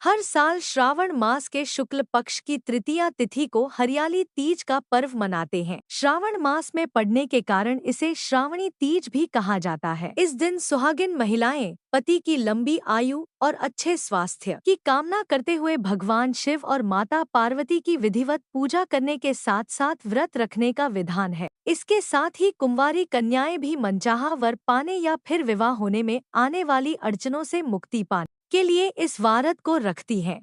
हर साल श्रावण मास के शुक्ल पक्ष की तृतीया तिथि को हरियाली तीज का पर्व मनाते हैं। श्रावण मास में पड़ने के कारण इसे श्रावणी तीज भी कहा जाता है। इस दिन सुहागिन महिलाएं पति की लंबी आयु और अच्छे स्वास्थ्य की कामना करते हुए भगवान शिव और माता पार्वती की विधिवत पूजा करने के साथ साथ व्रत रखने का विधान है। इसके साथ ही कुंवारी कन्याएं भी मनचाहा वर पाने या फिर विवाह होने में आने वाली अड़चनों से मुक्ति पाने के लिए इस व्रत को रखती हैं।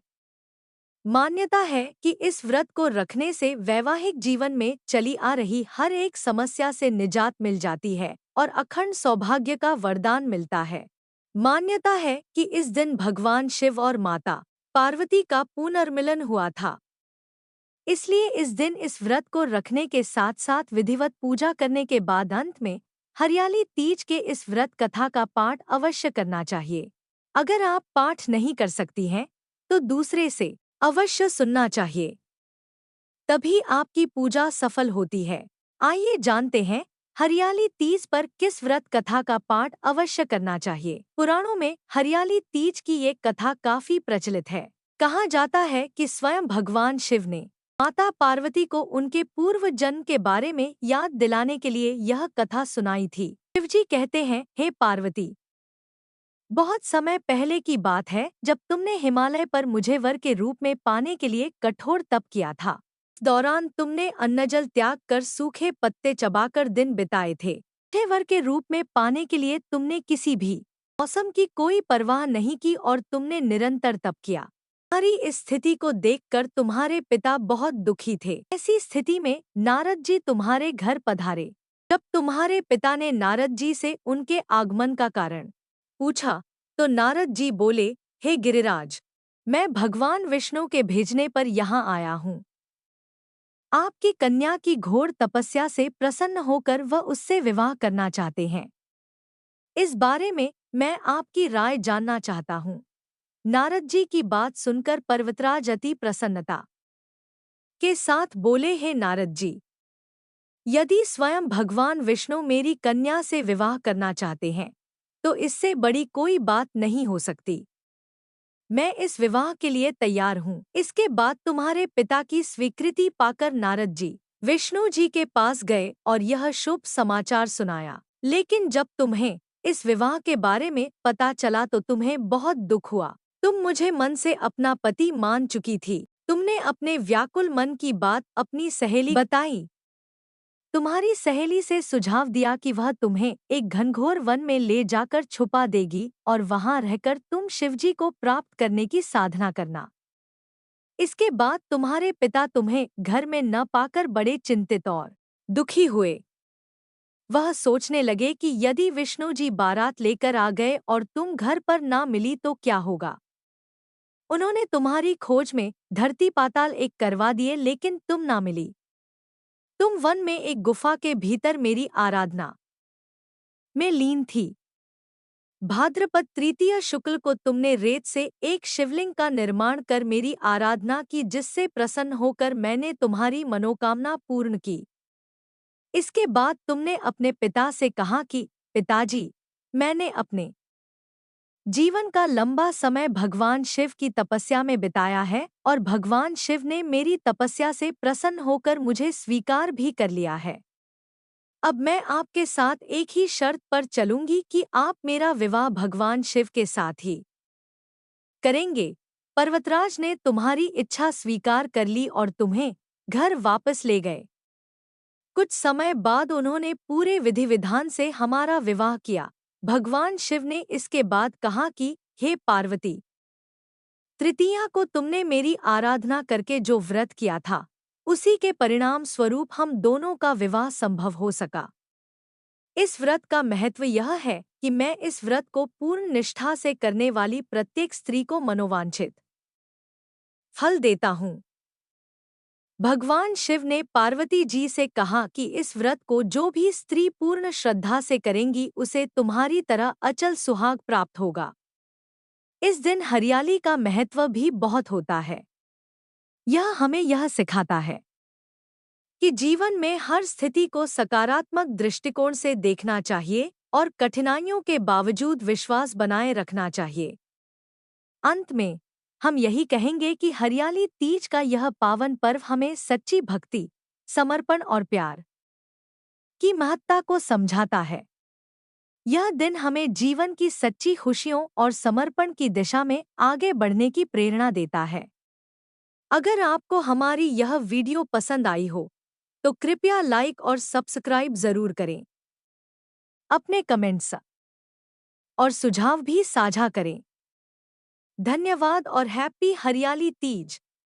मान्यता है कि इस व्रत को रखने से वैवाहिक जीवन में चली आ रही हर एक समस्या से निजात मिल जाती है और अखंड सौभाग्य का वरदान मिलता है। मान्यता है कि इस दिन भगवान शिव और माता पार्वती का पुनर्मिलन हुआ था। इसलिए इस दिन इस व्रत को रखने के साथ साथ विधिवत पूजा करने के बाद अंत में हरियाली तीज के इस व्रत कथा का पाठ अवश्य करना चाहिए। अगर आप पाठ नहीं कर सकती हैं तो दूसरे से अवश्य सुनना चाहिए, तभी आपकी पूजा सफल होती है। आइए जानते हैं हरियाली तीज पर किस व्रत कथा का पाठ अवश्य करना चाहिए। पुराणों में हरियाली तीज की ये कथा काफी प्रचलित है। कहा जाता है कि स्वयं भगवान शिव ने माता पार्वती को उनके पूर्व जन्म के बारे में याद दिलाने के लिए यह कथा सुनाई थी। शिवजी कहते हैं, हे पार्वती, बहुत समय पहले की बात है जब तुमने हिमालय पर मुझे वर के रूप में पाने के लिए कठोर तप किया था। इस दौरान तुमने अन्नजल त्याग कर सूखे पत्ते चबाकर दिन बिताए थे। मुझे वर के रूप में पाने के लिए तुमने किसी भी मौसम की कोई परवाह नहीं की और तुमने निरंतर तप किया। तुम्हारी इस स्थिति को देखकर तुम्हारे पिता बहुत दुखी थे। ऐसी स्थिति में नारद जी तुम्हारे घर पधारे। जब तुम्हारे पिता ने नारद जी से उनके आगमन का कारण पूछा तो नारद जी बोले, हे गिरिराज, मैं भगवान विष्णु के भेजने पर यहाँ आया हूँ। आपकी कन्या की घोर तपस्या से प्रसन्न होकर वह उससे विवाह करना चाहते हैं। इस बारे में मैं आपकी राय जानना चाहता हूँ। नारद जी की बात सुनकर पर्वतराज अति प्रसन्नता के साथ बोले, हे नारद जी, यदि स्वयं भगवान विष्णु मेरी कन्या से विवाह करना चाहते हैं तो इससे बड़ी कोई बात नहीं हो सकती। मैं इस विवाह के लिए तैयार हूँ। इसके बाद तुम्हारे पिता की स्वीकृति पाकर नारद जी विष्णु जी के पास गए और यह शुभ समाचार सुनाया। लेकिन जब तुम्हें इस विवाह के बारे में पता चला तो तुम्हें बहुत दुख हुआ। तुम मुझे मन से अपना पति मान चुकी थी। तुमने अपने व्याकुल मन की बात अपनी सहेली बताई। तुम्हारी सहेली से सुझाव दिया कि वह तुम्हें एक घनघोर वन में ले जाकर छुपा देगी और वहां रहकर तुम शिवजी को प्राप्त करने की साधना करना। इसके बाद तुम्हारे पिता तुम्हें घर में न पाकर बड़े चिंतित और दुखी हुए। वह सोचने लगे कि यदि विष्णु जी बारात लेकर आ गए और तुम घर पर ना मिली तो क्या होगा। उन्होंने तुम्हारी खोज में धरती पाताल एक करवा दिए, लेकिन तुम ना मिली। तुम वन में एक गुफा के भीतर मेरी आराधना में लीन थी। भाद्रपद तृतीय शुक्ल को तुमने रेत से एक शिवलिंग का निर्माण कर मेरी आराधना की, जिससे प्रसन्न होकर मैंने तुम्हारी मनोकामना पूर्ण की। इसके बाद तुमने अपने पिता से कहा कि पिताजी, मैंने अपने जीवन का लंबा समय भगवान शिव की तपस्या में बिताया है और भगवान शिव ने मेरी तपस्या से प्रसन्न होकर मुझे स्वीकार भी कर लिया है। अब मैं आपके साथ एक ही शर्त पर चलूंगी कि आप मेरा विवाह भगवान शिव के साथ ही करेंगे। पर्वतराज ने तुम्हारी इच्छा स्वीकार कर ली और तुम्हें घर वापस ले गए। कुछ समय बाद उन्होंने पूरे विधि विधान से हमारा विवाह किया। भगवान शिव ने इसके बाद कहा कि हे पार्वती, तृतीया को तुमने मेरी आराधना करके जो व्रत किया था उसी के परिणाम स्वरूप हम दोनों का विवाह संभव हो सका। इस व्रत का महत्व यह है कि मैं इस व्रत को पूर्ण निष्ठा से करने वाली प्रत्येक स्त्री को मनोवांछित फल देता हूँ। भगवान शिव ने पार्वती जी से कहा कि इस व्रत को जो भी स्त्री पूर्ण श्रद्धा से करेंगी उसे तुम्हारी तरह अचल सुहाग प्राप्त होगा। इस दिन हरियाली का महत्व भी बहुत होता है। यह हमें यह सिखाता है कि जीवन में हर स्थिति को सकारात्मक दृष्टिकोण से देखना चाहिए और कठिनाइयों के बावजूद विश्वास बनाए रखना चाहिए। अंत में हम यही कहेंगे कि हरियाली तीज का यह पावन पर्व हमें सच्ची भक्ति, समर्पण और प्यार की महत्ता को समझाता है। यह दिन हमें जीवन की सच्ची खुशियों और समर्पण की दिशा में आगे बढ़ने की प्रेरणा देता है। अगर आपको हमारी यह वीडियो पसंद आई हो, तो कृपया लाइक और सब्सक्राइब जरूर करें। अपने कमेंट्स और सुझाव भी साझा करें। धन्यवाद और हैप्पी हरियाली तीज।